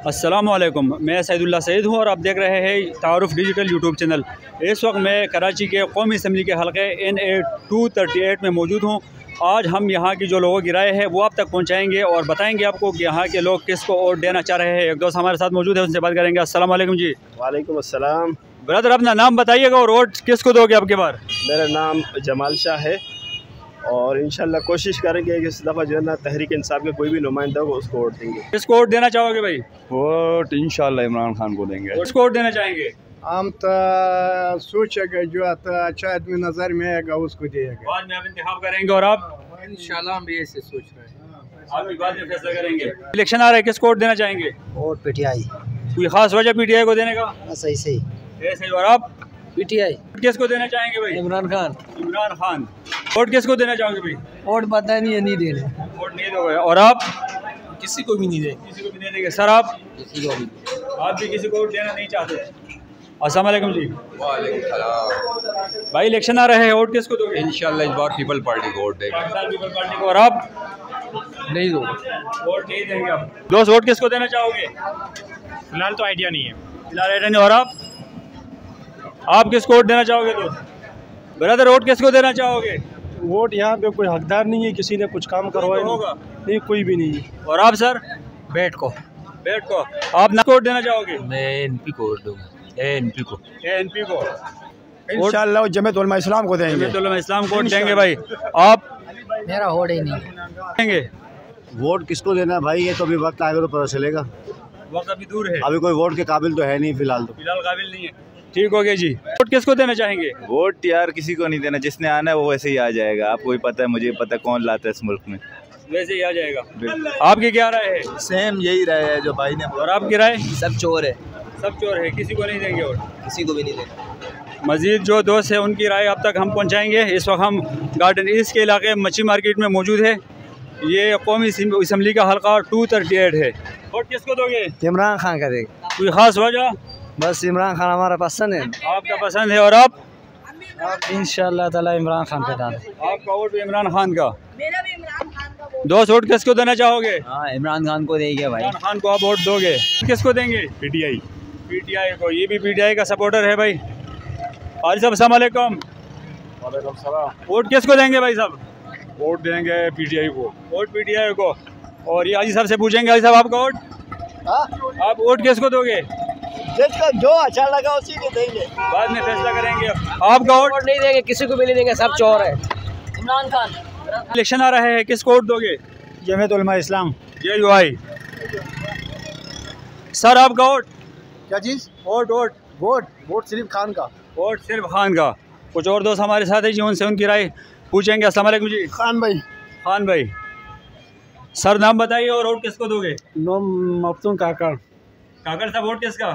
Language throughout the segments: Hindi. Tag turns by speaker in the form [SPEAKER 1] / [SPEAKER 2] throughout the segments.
[SPEAKER 1] अस्सलामुअलैकुम, मैं सैदुल्लाह सईद हूँ और आप देख रहे हैं तारुफ डिजिटल यूट्यूब चैनल। इस वक्त मैं कराची के कौमी असम्बली के हल्के NA 238 में मौजूद हूँ। आज हम यहाँ की जो लोगों की राय है वो आप तक पहुँचाएंगे और बताएंगे आपको कि यहाँ के लोग किसको वोट देना चाह रहे हैं। एक दोस्त हमारे साथ मौजूद है, उनसे बात करेंगे। अस्सलाम वालेकुम जी।
[SPEAKER 2] वालेकुम अस्सलाम।
[SPEAKER 1] ब्रदर, अपना नाम बताइएगा और वोट किसको दोगे आपके बार?
[SPEAKER 2] मेरा नाम जमाल शाह है और इंशाल्लाह कोशिश करेंगे कि इस दफ़ा जो है ना तहरीक इंसाफ के कोई भी नुमाइंदा होगा उसको वोट देंगे।
[SPEAKER 1] किसको वोट देना चाहोगे भाई?
[SPEAKER 3] वोट इंशाल्लाह इमरान खान को देंगे।
[SPEAKER 1] किसको वोट देना चाहेंगे?
[SPEAKER 4] हम तो सोचेंगे जो अच्छा आदमी नजर में आएगा उसको देगा।
[SPEAKER 1] बाद में आप इंतखाब करेंगे और आप
[SPEAKER 4] इंशाल्लाह हम भी ऐसे सोच रहे हैं।
[SPEAKER 1] आप भी बाद में फैसला करेंगे। इलेक्शन आ रहा है, किसको वोट देना चाहेंगे?
[SPEAKER 5] Vote PTI।
[SPEAKER 1] कोई खास वजह PTI को देने का?
[SPEAKER 5] सही सही
[SPEAKER 1] ऐसे। और आप?
[SPEAKER 5] PTI।
[SPEAKER 1] किसको देना चाहेंगे भाई?
[SPEAKER 5] इमरान खान।
[SPEAKER 1] इमरान खान। वोट किसको देना चाहोगे भाई?
[SPEAKER 5] वोट पता नहीं है, नहीं देने।
[SPEAKER 1] वोट नहीं दोगे। और आप?
[SPEAKER 5] किसी को भी नहीं देंगे।
[SPEAKER 1] किसी को भी नहीं देंगे। सर आप?
[SPEAKER 5] किसी को भी।
[SPEAKER 1] आप भी किसी को वोट देना नहीं चाहते? अस्सलाम वालेकुम जी।
[SPEAKER 6] वालेकुम सलाम।
[SPEAKER 1] भाई इलेक्शन आ रहे हैं, वोट किसको दोगे?
[SPEAKER 6] इंशाल्लाह इस बार पीपल पार्टी को वोट देंगे।
[SPEAKER 1] पाकिस्तान पीपल पार्टी को। और आप?
[SPEAKER 5] नहीं दो।
[SPEAKER 1] वोट नहीं देंगे आप। दोस्त, वोट किसको देना चाहोगे?
[SPEAKER 2] फिलहाल तो आइडिया नहीं है।
[SPEAKER 1] फिलहाल आइडिया नहीं। और आप किसको वोट देना चाहोगे दोस्त? ब्रदर, वोट किसको देना चाहोगे?
[SPEAKER 2] वोट यहाँ पे कोई हकदार नहीं है, किसी ने कुछ काम करवाया
[SPEAKER 1] होगा
[SPEAKER 2] नहीं, कोई भी नहीं है।
[SPEAKER 1] और आप सर?
[SPEAKER 5] बैट को।
[SPEAKER 1] बैट को। आप ना वोट देना चाहोगे?
[SPEAKER 5] मैं NP को वोट दूंगा। NP को।
[SPEAKER 1] NP को।
[SPEAKER 4] इंशाल्लाह जमीयत उलमा इस्लाम को देंगे।
[SPEAKER 1] जमीयत उलमा इस्लाम को वोट देंगे भाई। आप?
[SPEAKER 5] मेरा वोट ही नहीं
[SPEAKER 1] देंगे।
[SPEAKER 7] वोट किसको देना है भाई, ये तो अभी वक्त आएगा तो पता चलेगा।
[SPEAKER 1] वक्त अभी दूर है,
[SPEAKER 7] अभी कोई वोट के काबिल तो है नहीं फिलहाल। तो
[SPEAKER 1] फिलहाल काबिल नहीं है। ठीक हो गया जी। वोट किसको देना चाहेंगे?
[SPEAKER 3] वोट यार किसी को नहीं देना, जिसने आना है वो वैसे ही आ जाएगा। आपको भी पता है, मुझे पता है कौन लाता है इस मुल्क में,
[SPEAKER 1] वैसे ही आ जाएगा। आपकी क्या राय है?
[SPEAKER 7] सेम यही राय है जो भाई ने।
[SPEAKER 1] और आपकी राय?
[SPEAKER 5] सब चोर है।
[SPEAKER 1] सब चोर है, किसी को नहीं देंगे वोट।
[SPEAKER 5] किसी को भी नहीं देंगे।
[SPEAKER 1] मजीद जो दोस्त है उनकी राय अब तक हम पहुंचाएंगे। इस वक्त हम गार्डन ईस्ट के इलाके मच्छी मार्केट में मौजूद है। ये कौमी असम्बली का हल्का 238 है। वोट किसको दोगे?
[SPEAKER 5] इमरान खान का देगा।
[SPEAKER 1] कोई खास वजह?
[SPEAKER 5] बस इमरान खान हमारा पसंद है।
[SPEAKER 1] आपका पसंद है। और आप?
[SPEAKER 5] इंशाल्लाह ताला इमरान खान पे डाल।
[SPEAKER 1] आपका वोट भी इमरान खान का। दोस्त, वोट किसको देना चाहोगे?
[SPEAKER 5] हाँ, इमरान खान को देंगे भाई।
[SPEAKER 1] इमरान खान को आप वोट दोगे। किसको देंगे?
[SPEAKER 2] PTI।
[SPEAKER 1] PTI को। ये भी PTI का सपोर्टर है भाई। हाजी साहब अस्सलाम वालेकुम।
[SPEAKER 2] वालेकुम सलाम।
[SPEAKER 1] वोट किसको देंगे भाई साहब?
[SPEAKER 2] वोट देंगे PTI को।
[SPEAKER 1] वोट PTI को। और ये हाजी साहब से पूछेंगे, हाजी साहब आपका वोट? आप वोट किसको दोगे?
[SPEAKER 5] जिसको जो अच्छा लगा उसी को देंगे।
[SPEAKER 1] बाद में फैसला करेंगे। आपका वोट?
[SPEAKER 5] नहीं देंगे, किसी को भी नहीं देंगे, सब चोर है। इमरान खान।
[SPEAKER 1] इलेक्शन आ रहा है, किसको वोट दोगे?
[SPEAKER 4] जमीयत उलमा इस्लाम।
[SPEAKER 1] JUI। सर आपका वोट?
[SPEAKER 4] क्या चीज़?
[SPEAKER 1] वोट वोट
[SPEAKER 4] वोट वोट सिर्फ खान का।
[SPEAKER 1] वोट सिर्फ खान का। कुछ और दोस्त हमारे साथ हैं जी, उनसे उनकी राय पूछेंगे। अस्सलाम वालेकुम जी।
[SPEAKER 4] खान भाई।
[SPEAKER 1] खान भाई, सर नाम बताइए और वोट किसको दोगे?
[SPEAKER 4] मफ्तून काकर।
[SPEAKER 1] काकर साहब, वोट किसका?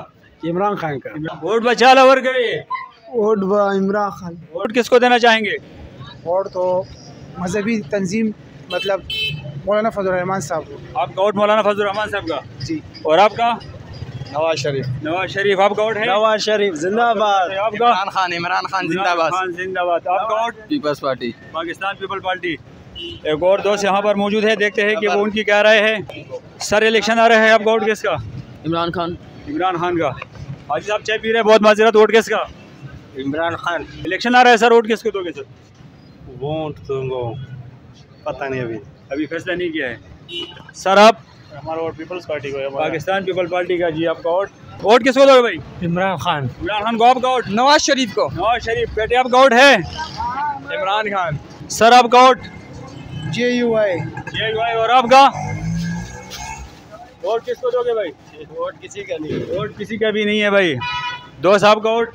[SPEAKER 4] इमरान खान का।
[SPEAKER 1] वोट बचा लवर करिए।
[SPEAKER 4] वोट इमरान खान।
[SPEAKER 1] वोट किसको देना चाहेंगे?
[SPEAKER 4] वोट तो मजहबी तंजीम मतलब मौलाना फजल रहमान साहब को।
[SPEAKER 1] आपका वोट मौलाना फजल रहमान साहब का
[SPEAKER 4] जी।
[SPEAKER 1] और आपका?
[SPEAKER 4] नवाज शरीफ।
[SPEAKER 1] नवाज शरीफ। आपका वोट है?
[SPEAKER 4] नवाज शरीफ जिंदाबाद।
[SPEAKER 1] आपका?
[SPEAKER 5] इमरान खान
[SPEAKER 1] खान जिंदाबाद। आपका vote?
[SPEAKER 5] Peoples party.
[SPEAKER 1] Pakistan people Party. एक और दोस्त यहाँ पर मौजूद है, देखते हैं कि वो उनकी क्या राय है। सर इलेक्शन आ रहा है, आपका वोट किसका?
[SPEAKER 5] इमरान खान।
[SPEAKER 1] इमरान खान का। हाजी साहब चाय पी रहे हैं, बहुत माजरत। वोट किसका?
[SPEAKER 5] इमरान खान।
[SPEAKER 1] इलेक्शन आ रहा है सर, वोट किसको दोगे सर?
[SPEAKER 2] वोट तो पता नहीं, अभी
[SPEAKER 1] फैसला नहीं किया है। सर आप?
[SPEAKER 2] हमारा वोट पीपल्स पार्टी को है।
[SPEAKER 1] पाकिस्तान पीपल पार्टी का। जी आपका वोट? वोट किसको दोगे भाई?
[SPEAKER 5] इमरान खान।
[SPEAKER 1] इमरान खान को। आपका वोट?
[SPEAKER 5] नवाज शरीफ को।
[SPEAKER 1] नवाज शरीफ। बेटे आपका वोट है?
[SPEAKER 2] इमरान खान।
[SPEAKER 1] सर आपका वोट? JUI। और आपका? वोट किसको दोगे भाई?
[SPEAKER 2] वोट किसी का नहीं।
[SPEAKER 1] वोट किसी का भी नहीं है भाई। दोस्त आपका vote?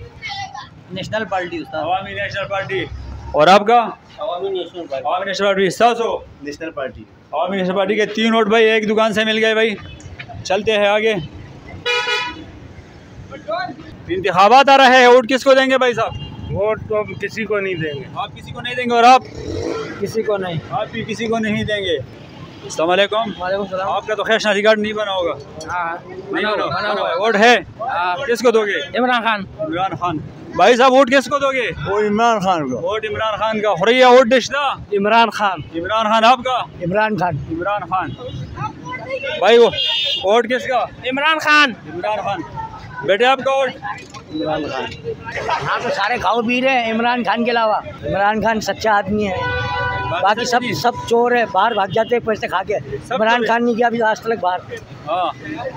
[SPEAKER 5] National party.
[SPEAKER 1] Awami national party. और आपका?
[SPEAKER 5] Awami national party.
[SPEAKER 1] Awami national party. 700
[SPEAKER 7] national party.
[SPEAKER 1] Awami national party के 3 वोट भाई एक दुकान से मिल गए भाई। चलते हैं आगे। इंतखाबात आ रहा है, वोट किसको देंगे भाई साहब?
[SPEAKER 2] वोट तो हम किसी को नहीं देंगे।
[SPEAKER 1] आप किसी को नहीं देंगे। और आप?
[SPEAKER 5] किसी को नहीं।
[SPEAKER 1] आप भी किसी को नहीं देंगे। अस्सलाम वालेकुम।
[SPEAKER 5] वालेकुम सलाम।
[SPEAKER 1] आपका तो खैर शनाख्ती कार्ड नहीं बना होगा। नहीं बना होगा। वोट है? किसको दोगे?
[SPEAKER 5] इमरान खान।
[SPEAKER 1] इमरान खान। भाई साहब वोट किसको दोगे?
[SPEAKER 4] वो इमरान खान को।
[SPEAKER 1] वोट इमरान खान का। हुरैया वोट डिशदा?
[SPEAKER 4] इमरान खान।
[SPEAKER 1] इमरान खान। आपका?
[SPEAKER 4] इमरान खान।
[SPEAKER 1] इमरान खान। भाई वो वोट किसका?
[SPEAKER 5] इमरान खान।
[SPEAKER 1] इमरान खान। बेटे आपका वोट?
[SPEAKER 5] इमरान खान। हाँ तो सारे खाओ पी रहे हैं इमरान खान के अलावा। इमरान खान सच्चा आदमी है, बाकी सब चोर है, बाहर भाग जाते हैं पैसे खा के। इमरान खान नहीं गया अभी आज तक बाहर।
[SPEAKER 1] हाँ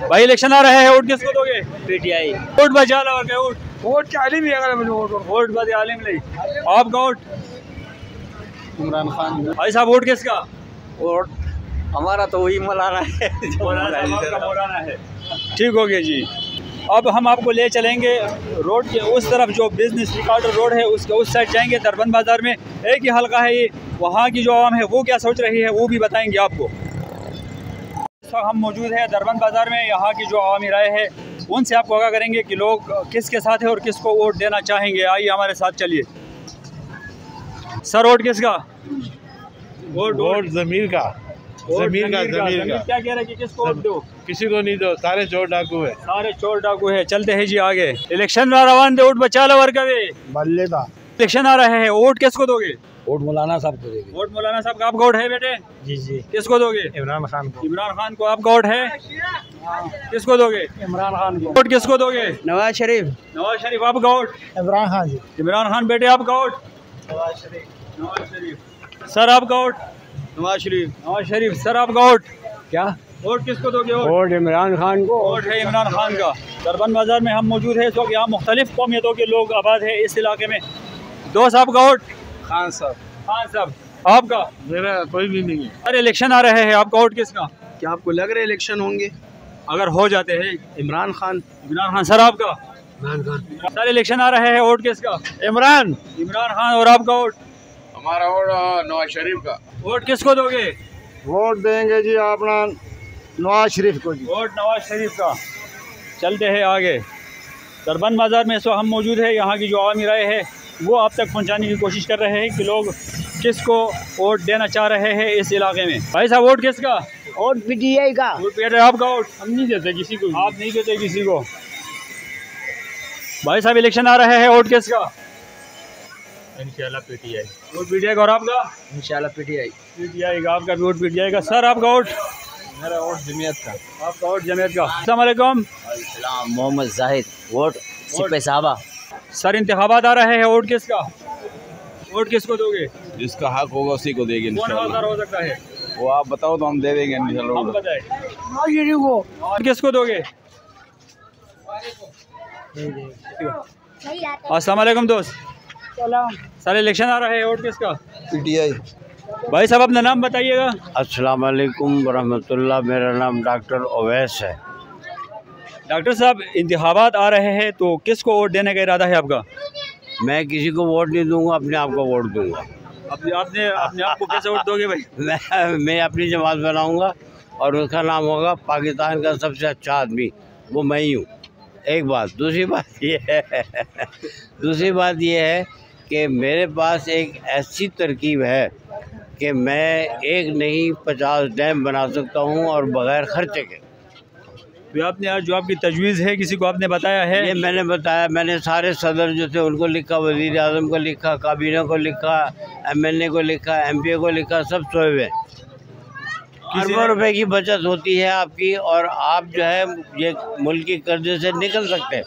[SPEAKER 1] भाई इलेक्शन आ रहे हैं, वोट किसको दोगे?
[SPEAKER 5] पीटीआई।
[SPEAKER 1] वोट बचा लो और क्या वोट?
[SPEAKER 5] वोट चालीस भी अगर
[SPEAKER 1] वोट बच आलिम नहीं। आपका वोट?
[SPEAKER 7] इमरान खान।
[SPEAKER 1] भाई साहब वोट किसका?
[SPEAKER 5] वोट हमारा तो वही मौलाना है।
[SPEAKER 1] मौलाना है। ठीक हो गया जी। अब हम आपको ले चलेंगे रोड के उस तरफ जो बिजनेस रिकॉर्डर रोड है उसके उस साइड जाएंगे। दरबन बाज़ार में एक ही हल्का है ये, वहाँ की जो आवाम है वो क्या सोच रही है वो भी बताएंगे आपको। इस वक्त हम मौजूद हैं दरबन बाज़ार में। यहाँ की जो आवामी राय है उनसे आपको आगाह करेंगे कि लोग किसके साथ है और किसको वोट देना चाहेंगे। आइए हमारे साथ चलिए। सर वोट किसका?
[SPEAKER 8] वोट जमीर का। जमीर का
[SPEAKER 1] क्या कह रहे हैं कि किसको वोट दो?
[SPEAKER 8] किसी को नहीं दो, सारे चोर डाकू है।
[SPEAKER 1] सारे चोर डाकू है। चलते हैं जी आगे। इलेक्शन रवान दे वोट बचा लो वर्कवे।
[SPEAKER 7] बल्ले का
[SPEAKER 1] इलेक्शन आ रहे हैं, वोट किसको दोगे?
[SPEAKER 7] वोट मौलाना साहब को देंगे।
[SPEAKER 1] वोट मौलाना साहब का। आपका वोट है बेटे?
[SPEAKER 5] जी जी।
[SPEAKER 1] किसको दोगे?
[SPEAKER 5] इमरान खान को।
[SPEAKER 1] इमरान खान को। आपका वोट है? किसको दोगे?
[SPEAKER 5] इमरान खान को।
[SPEAKER 1] वोट किसको दोगे?
[SPEAKER 5] नवाज शरीफ।
[SPEAKER 1] नवाज शरीफ। आपका वोट?
[SPEAKER 4] इमरान खान जी।
[SPEAKER 1] इमरान खान। बेटे आपका वोट? नवाज शरीफ। नवाज शरीफ। सर आपका वोट?
[SPEAKER 5] नवाज शरीफ।
[SPEAKER 1] नवाज शरीफ। सर आपका वोट?
[SPEAKER 5] क्या
[SPEAKER 1] वोट किसको दोगे?
[SPEAKER 5] वोट इमरान खान को।
[SPEAKER 1] वोट है इमरान खान का। दरबन बाजार में हम मौजूद है इस वक्त। यहाँ मुख्तलिफ कौमियतों के लोग आबाद है इस इलाके में। दोस्त आपका वोट?
[SPEAKER 8] खान साहब।
[SPEAKER 1] खान साहब। आपका?
[SPEAKER 8] मेरा कोई भी नहीं है।
[SPEAKER 1] अरे इलेक्शन आ रहे हैं, आपका वोट किसका?
[SPEAKER 2] क्या आपको लग रहा है इलेक्शन होंगे?
[SPEAKER 1] अगर हो जाते हैं
[SPEAKER 2] इमरान खान।
[SPEAKER 1] इमरान खान। सर आपका?
[SPEAKER 7] इमरान खान।
[SPEAKER 1] सर इलेक्शन आ रहे हैं, वोट किसका?
[SPEAKER 8] इमरान।
[SPEAKER 1] इमरान खान। और आपका वोट?
[SPEAKER 6] हमारा वोट नवाज शरीफ का।
[SPEAKER 1] वोट किसको दोगे?
[SPEAKER 7] वोट देंगे जी अपना नवाज शरीफ को जी।
[SPEAKER 1] वोट नवाज शरीफ का। चलते हैं आगे। दरबन बाज़ार में इस वक्त हम मौजूद है। यहाँ की जो आवामी राय है वो आप तक पहुँचाने की कोशिश कर रहे हैं कि लोग किसको वोट देना चाह रहे हैं इस इलाके में। भाई साहब वोट किसका?
[SPEAKER 5] वोट पीटीआई का।
[SPEAKER 1] Vote PTI. आपका वोट?
[SPEAKER 8] हम नहीं देते किसी को।
[SPEAKER 1] आप नहीं देते किसी को। भाई साहब इलेक्शन आ रहे हैं, वोट किसका?
[SPEAKER 8] इंशाल्लाह पीटीआई।
[SPEAKER 1] वोट पीटीआई का। और आपका?
[SPEAKER 5] इंशाल्लाह पीटीआई।
[SPEAKER 1] पीटीआई का। आपका भी वोट पीटीआई का। सर आपका वोट?
[SPEAKER 8] मेरा वोट जमीयत का।
[SPEAKER 1] आपका वोट जमीयत का। अस्सलाम वालेकुम।
[SPEAKER 5] मोहम्मद जाहिद। वोट सिपह साहबा।
[SPEAKER 1] सर इंतखाबात आ रहे हैं, वोट किसका? वोट किसको दोगे?
[SPEAKER 6] जिसका हक होगा उसी को देंगे
[SPEAKER 1] कौन
[SPEAKER 6] इंशाल्लाह।
[SPEAKER 1] हो सकता है?
[SPEAKER 6] वो आप बताओ तो हम दे देंगे
[SPEAKER 1] हम
[SPEAKER 6] इंशाल्लाह।
[SPEAKER 1] बताए। वोट किसको दोगे? अस्सलाम वालेकुम दोस्त। सर इलेक्शन आ रहा है, वोट किसका?
[SPEAKER 7] पीटीआई।
[SPEAKER 1] भाई साहब अपना नाम बताइएगा।
[SPEAKER 7] अस्सलाम वालेकुम वरहमतुल्लाह। मेरा नाम डॉक्टर ओवैस है।
[SPEAKER 1] डॉक्टर साहब इंतखाबात आ रहे हैं तो किसको वोट देने का इरादा है आपका?
[SPEAKER 7] मैं किसी को वोट नहीं दूंगा, अपने आप को वोट दूंगा।
[SPEAKER 1] आपने अपने आप को कैसे वोट दोगे भाई?
[SPEAKER 7] मैं अपनी जमात बनाऊंगा और उसका नाम होगा पाकिस्तान का सबसे अच्छा आदमी, वो मैं ही हूँ। एक बात। दूसरी बात ये है कि मेरे पास एक ऐसी तरकीब है कि मैं एक नहीं 50 डैम बना सकता हूँ और बग़ैर खर्चे के।
[SPEAKER 1] तो आपने आज जो आपकी तजवीज़ है किसी को आपने बताया है?
[SPEAKER 7] ये मैंने बताया, मैंने सारे सदर जो थे उनको लिखा, वज़ीर आज़म को लिखा, काबीना को लिखा, MNA को लिखा, MPA को लिखा, सब सोए हुए। अरबों रुपए की बचत होती है आपकी और आप जो है ये मुल्क के कर्जे से निकल सकते हैं।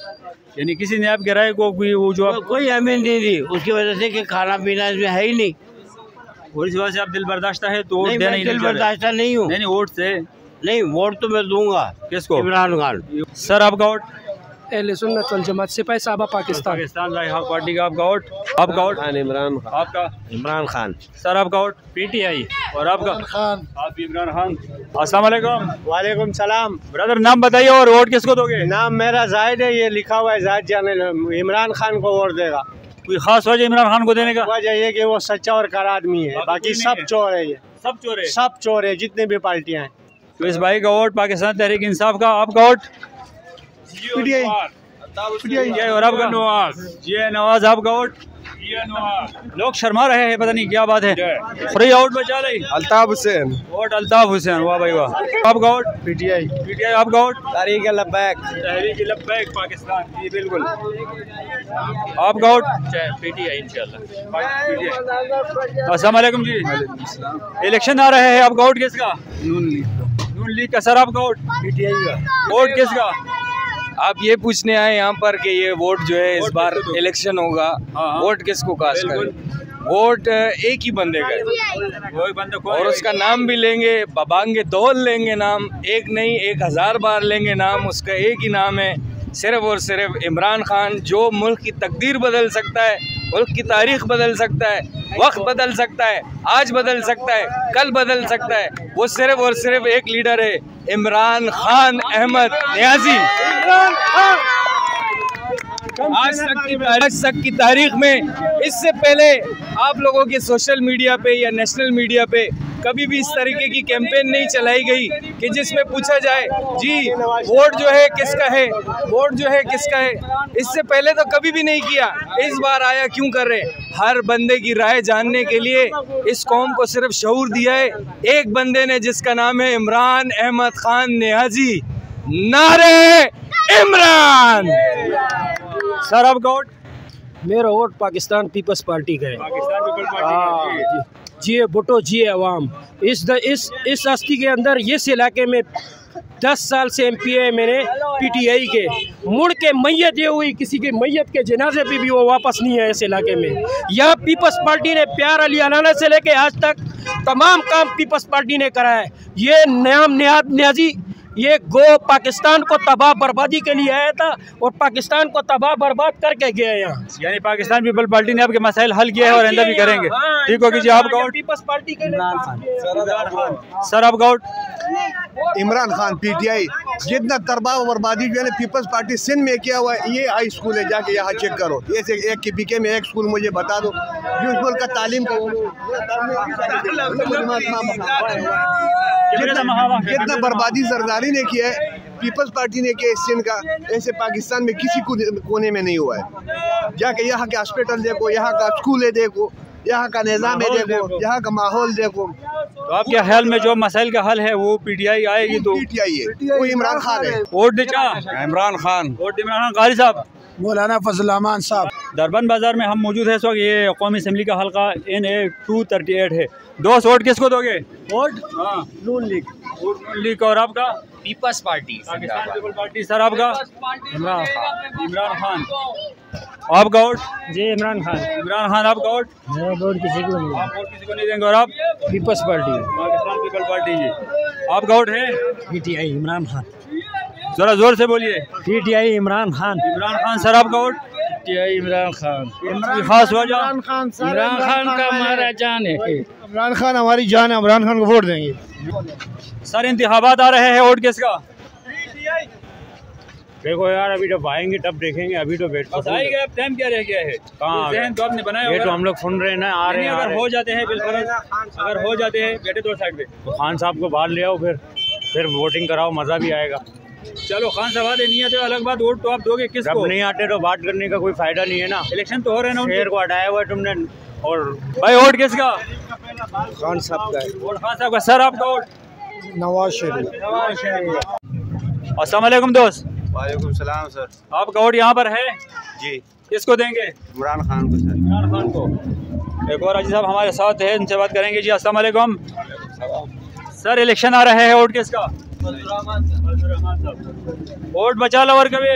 [SPEAKER 1] यानी किसी ने आपके राय को वो जो आप
[SPEAKER 7] कोई अहमियत नहीं दी उसकी वजह से कि खाना पीना इसमें है ही नहीं।
[SPEAKER 1] और इस वजह से आप दिल बर्दाश्ता है तो वोट
[SPEAKER 7] नहीं,
[SPEAKER 1] देना
[SPEAKER 7] मैं
[SPEAKER 1] ही
[SPEAKER 7] दिल बर्दाश्ता नहीं हूँ।
[SPEAKER 1] नहीं वोट से
[SPEAKER 7] नहीं, वोट तो मैं दूंगा।
[SPEAKER 1] किसको?
[SPEAKER 7] इमरान खान।
[SPEAKER 1] सर आपका वोट?
[SPEAKER 5] अहले सुन्नत वल जमात सिपह साहबा पाकिस्तान।
[SPEAKER 1] पाकिस्तान राय हक पार्टी का। आपका वोट? आपका वोट?
[SPEAKER 2] इमरान खान।
[SPEAKER 1] आपका?
[SPEAKER 2] इमरान खान।
[SPEAKER 1] सर आपका वोट?
[SPEAKER 8] पीटीआई।
[SPEAKER 1] और आपका?
[SPEAKER 4] खान।
[SPEAKER 1] आप भी इमरान खान। अस्सलाम वालेकुम।
[SPEAKER 8] वालेकुम सलाम।
[SPEAKER 1] ब्रदर नाम बताइए और वोट किसको दोगे?
[SPEAKER 8] नाम मेरा जाहिद है, ये लिखा हुआ है जाहिद जान। इमरान खान को वोट देगा।
[SPEAKER 1] कोई खास वजह इमरान खान को देने का?
[SPEAKER 8] वजह ये कि वो सच्चा और कर आदमी है, बाकी सब चोर है। ये
[SPEAKER 1] सब चोर है।
[SPEAKER 8] सब चोर है, जितने भी पार्टियां हैं।
[SPEAKER 1] तो इस भाई का वोट पाकिस्तान तहरीक इंसाफ का। आपका वोट?
[SPEAKER 4] पीटीआई।
[SPEAKER 1] और आपका? नवाज। जी नवाज। आपका वोट? लोग शर्मा रहे हैं, पता नहीं क्या बात है। फ्री आउट बचा ली।
[SPEAKER 2] अल्ताफ हुसैन।
[SPEAKER 1] वोट अल्ताफ हुसैन। वाह भाई वाह। आपका वोट?
[SPEAKER 2] पीटीआई।
[SPEAKER 1] पीटीआई। आपका वोट?
[SPEAKER 2] तारीक लब्बैक।
[SPEAKER 1] तहरीक लब्बैक पाकिस्तान। जी बिल्कुल। आपका वोट?
[SPEAKER 8] पीटीआई इंशाल्लाह।
[SPEAKER 1] अस्सलाम वालेकुम जी। इलेक्शन आ रहे हैं, आपका वोट किसका?
[SPEAKER 2] नून लीग।
[SPEAKER 1] नून लीग का। सर आपका वोट?
[SPEAKER 8] PTI का।
[SPEAKER 1] वोट किसका?
[SPEAKER 9] आप ये पूछने आए यहाँ पर कि ये वोट जो है इस बार इलेक्शन होगा, वोट किसको कास्ट करें? वोट एक ही बंदे का है,
[SPEAKER 1] वही बंदे को,
[SPEAKER 9] और उसका नाम भी लेंगे, बबांगे दौल लेंगे नाम, एक नहीं 1000 बार लेंगे नाम। उसका एक ही नाम है, सिर्फ और सिर्फ इमरान खान, जो मुल्क की तकदीर बदल सकता है, मुल्क की तारीख बदल सकता है, वक्त बदल सकता है, आज बदल सकता है, कल बदल सकता है। वो सिर्फ और सिर्फ एक लीडर है, इमरान खान अहमद नियाजी। आज तक की तारीख में इससे पहले आप लोगों के सोशल मीडिया पे या नेशनल मीडिया पे कभी भी इस तरीके की कैंपेन नहीं चलाई गई कि जिसमें पूछा जाए जी वोट जो है किसका है, वोट जो है किसका है। इससे पहले तो कभी भी नहीं किया, इस बार आया क्यों कर रहे? हर बंदे की राय जानने के लिए इस कौम को सिर्फ शऊर दिया है एक बंदे ने, जिसका नाम है इमरान अहमद खान नियाजी। नारे इमरान।
[SPEAKER 1] सर आपका वोट?
[SPEAKER 8] मेरा वोट पाकिस्तान पीपल्स पार्टी का है।
[SPEAKER 1] पाकिस्तान पीपल्स पार्टी।
[SPEAKER 8] जिए भुट्टो जिए अवाम। इस हस्ती के अंदर इस इलाके में 10 साल से MP है मैंने PTI के। मुड़ के मैयत ये हुई, किसी की मैयत के जनाजे पे भी वो वापस नहीं है इस इलाके में। यह पीपल्स पार्टी ने प्यार अली अनाना से लेके आज तक तमाम काम पीपल्स पार्टी ने करा है। ये नाम नियाजी ये गो पाकिस्तान को तबाह बर्बादी के लिए आया था और पाकिस्तान को तबाह बर्बाद करके गया यहाँ।
[SPEAKER 1] यानी पाकिस्तान पीपल पार्टी ने आपके मसाइल हल किए हैं और आइंदा भी करेंगे। ठीक होगी जी। आपका वोट?
[SPEAKER 8] पीपल्स पार्टी के
[SPEAKER 5] इमरान खान।
[SPEAKER 1] सर आपका वोट?
[SPEAKER 10] इमरान खान PTI। जितना तबाह बर्बादी जो है पीपल्स पार्टी सिंध में किया हुआ है, ये हाई स्कूल है, जाके यहाँ चेक करो। ये से एक के BK में एक स्कूल मुझे बता दो जो स्कूल का तालीम जितना बर्बादी जरदारी ने किया है पीपल्स पार्टी ने किया सिंध का, ऐसे पाकिस्तान में किसी कोने में नहीं हुआ है। जाके यहाँ के हॉस्पिटल देखो, यहाँ का स्कूल है देखो, यहाँ का निज़ाम है देखो, यहाँ का माहौल देखो।
[SPEAKER 1] तो आपके ख्याल में जो मसाइल का हल है वो PTI आएगी? तो
[SPEAKER 10] PTI है, वो इमरान खान है।
[SPEAKER 1] वोट दे
[SPEAKER 6] इमरान खान।
[SPEAKER 1] वोट इमरान खान। कारी साहब?
[SPEAKER 4] मौलाना फजल रहमान साहब।
[SPEAKER 1] दरबन बाजार में हम मौजूद है इस वक्त। ये कौमी असम्बली का हल्का NA 238 है। दोस्त वोट किसको दोगे? वोट नून लीग। नून लीग। और आपका?
[SPEAKER 9] Peoples party,
[SPEAKER 1] Pakistan people Party. Sir आपका? इमरान खान। इमरान खान। आपका वोट?
[SPEAKER 8] जी इमरान खान।
[SPEAKER 1] इमरान खान। आपका वोट?
[SPEAKER 8] मेरा वोट किसी को नहीं।
[SPEAKER 1] आप वोट किसी को नहीं देंगे। और आप?
[SPEAKER 8] People's party.
[SPEAKER 1] Pakistan people party ji. आपका वोट है?
[SPEAKER 8] PTI इमरान खान।
[SPEAKER 1] जरा जोर से बोलिए।
[SPEAKER 8] PTI इमरान खान।
[SPEAKER 1] इमरान खान। सर आपका वोट?
[SPEAKER 8] PTI इमरान खान।
[SPEAKER 1] खास वजह?
[SPEAKER 8] इमरान खान का हमारा जान है।
[SPEAKER 10] इमरान खान हमारी जान है, इमरान खान को वोट देंगे।
[SPEAKER 1] सर इंतखाबात आ रहे हैं, वोट किसका?
[SPEAKER 8] देखो यार अभी तो आएंगे तब देखेंगे, अभी तो वेट
[SPEAKER 1] आएगा। अब टाइम क्या रह गया है? कहाँ तो आपने बनाया
[SPEAKER 8] ये तो हम लोग सुन रहे हैं ना, आ रहे हैं।
[SPEAKER 1] अगर हो जाते हैं बिल्कुल, अगर हो जाते हैं बैठे दो साइड पे,
[SPEAKER 8] तो खान साहब को बाहर ले आओ, फिर वोटिंग कराओ, मज़ा भी आएगा।
[SPEAKER 1] चलो खान साहब आते नहीं आते अलग बात, वोट तो आप दोगे किसको?
[SPEAKER 8] नहीं आते तो बात करने का कोई फायदा नहीं है ना।
[SPEAKER 1] इलेक्शन तो हो रहे हैं ना,
[SPEAKER 8] शेर को हटाया हुआ है तुमने। और
[SPEAKER 1] भाई वोट किसका?
[SPEAKER 8] खान साहब का।
[SPEAKER 1] वोट खान साहब का। सर आपका वोट?
[SPEAKER 10] नवाज शरीफ।
[SPEAKER 1] अस्सलाम वालेकुम दोस्त।
[SPEAKER 3] वालेकुम सलाम सर।
[SPEAKER 1] आपका वोट यहाँ पर है
[SPEAKER 3] जी।
[SPEAKER 1] किसको देंगे?
[SPEAKER 3] इमरान खान को सर।
[SPEAKER 1] इमरान खान को। एक और अजी साहब हमारे साथ है, इनसे बात करेंगे जी। अस्सलाम वालेकुम सर, इलेक्शन आ रहे हैं, वोट किसका? वोट बचा लवर कभी?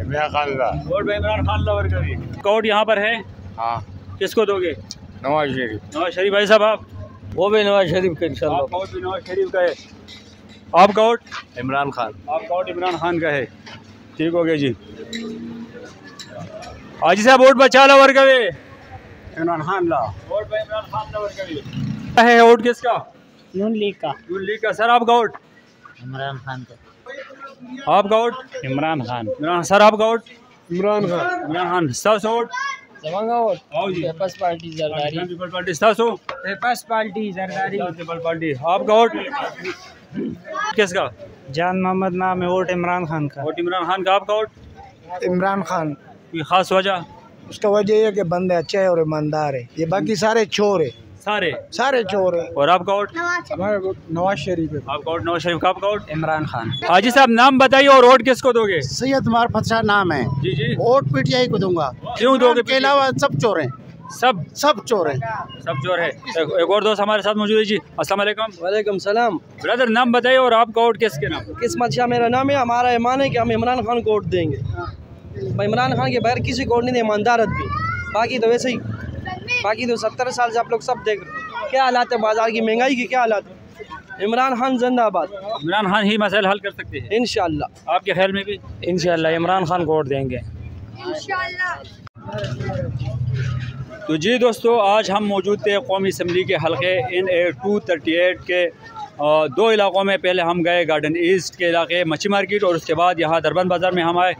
[SPEAKER 6] इमरान खान का।
[SPEAKER 1] वोट भाई इमरान खान लवर कभी। वोट यहाँ पर है,
[SPEAKER 6] हाँ।
[SPEAKER 1] किसको दोगे?
[SPEAKER 6] नवाज शरीफ।
[SPEAKER 1] नवाज शरीफ। भाई साहब आप?
[SPEAKER 8] वो भी नवाज शरीफ का इंशाल्लाह।
[SPEAKER 1] आपका वोट भी नवाज शरीफ का है। आपका वोट?
[SPEAKER 3] इमरान खान।
[SPEAKER 1] आपका वोट इमरान खान का है। ठीक हो गया जी। हाजी साहब वोट बचा लवर कभी?
[SPEAKER 8] इमरान खान ला।
[SPEAKER 1] वोट भाई इमरान खान लवर कभी है। वोट किसका?
[SPEAKER 8] नून लीग का।
[SPEAKER 1] नून लीग का। सर आपका वोट?
[SPEAKER 5] इमरान खान का।
[SPEAKER 1] आपका वोट?
[SPEAKER 8] इमरान खान।
[SPEAKER 1] इमरान। सर आपका vote?
[SPEAKER 10] Imran Khan.
[SPEAKER 1] Imran Khan. 700 vote.
[SPEAKER 8] Vote Peoples Party Zardari.
[SPEAKER 1] People Party 700।
[SPEAKER 8] Peoples Party Zardari.
[SPEAKER 1] People Party. आपका वोट किसका?
[SPEAKER 8] जान मोहम्मद नाम है। वोट इमरान खान का।
[SPEAKER 1] वोट इमरान खान का। आपका वोट?
[SPEAKER 10] इमरान खान।
[SPEAKER 1] कोई खास वजह?
[SPEAKER 10] उसका वजह ये है कि बंदे अच्छे है और ईमानदार है, ये बाकी सारे चोर है, सारे चोर है।
[SPEAKER 1] और आपका वोट?
[SPEAKER 10] नवाज शरीफ है।
[SPEAKER 1] आपका वोट नवाज शरीफ का। आपका वोट?
[SPEAKER 8] इमरान खान।
[SPEAKER 1] हाजी साहब नाम बताइए और वोट किसको दोगे?
[SPEAKER 10] सैयद मारफत शाह नाम है।
[SPEAKER 1] जी जी।
[SPEAKER 10] वोट PTI को दूंगा।
[SPEAKER 1] क्यों दोगे?
[SPEAKER 10] के अलावा सब चोर हैं।
[SPEAKER 4] सब चोर हैं।
[SPEAKER 1] सब चोर है। एक और दोस्त हमारे साथ मौजूद है जी। अस्सलाम वालेकुम।
[SPEAKER 11] वालेकुम सलाम।
[SPEAKER 1] ब्रदर नाम बताइए और आपका वोट किसके नाम?
[SPEAKER 11] किस्मत शाह मेरा नाम है। हमारा ईमान है कि हम इमरान खान को वोट देंगे। इमरान खान के बगैर किसी को वोट नहीं दें, ईमानदार आदमी। बाकी तो वैसे ही, बाकी तो 70 साल से आप लोग सब देख रहे हैं क्या हालात है बाजार की, महंगाई की क्या हालात है। इमरान खान जिंदाबाद।
[SPEAKER 1] इमरान खान ही मसला हल कर सकते हैं
[SPEAKER 11] इंशाल्लाह।
[SPEAKER 1] आपके ख्याल में भी?
[SPEAKER 8] इंशाल्लाह इमरान खान को वोट देंगे।
[SPEAKER 1] तो जी दोस्तों, आज हम मौजूद थे कौमी असम्बली के हल्के NA 238 के दो इलाकों में। पहले हम गए गार्डन ईस्ट के इलाके मच्छी मार्केट और उसके बाद यहाँ दरबंद बाज़ार में हम आए।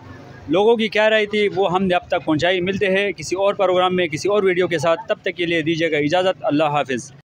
[SPEAKER 1] लोगों की क्या राय थी वो हमने अब तक पहुँचाई। मिलते हैं किसी और प्रोग्राम में किसी और वीडियो के साथ, तब तक के लिए दीजिएगा इजाज़त। अल्लाह हाफिज़।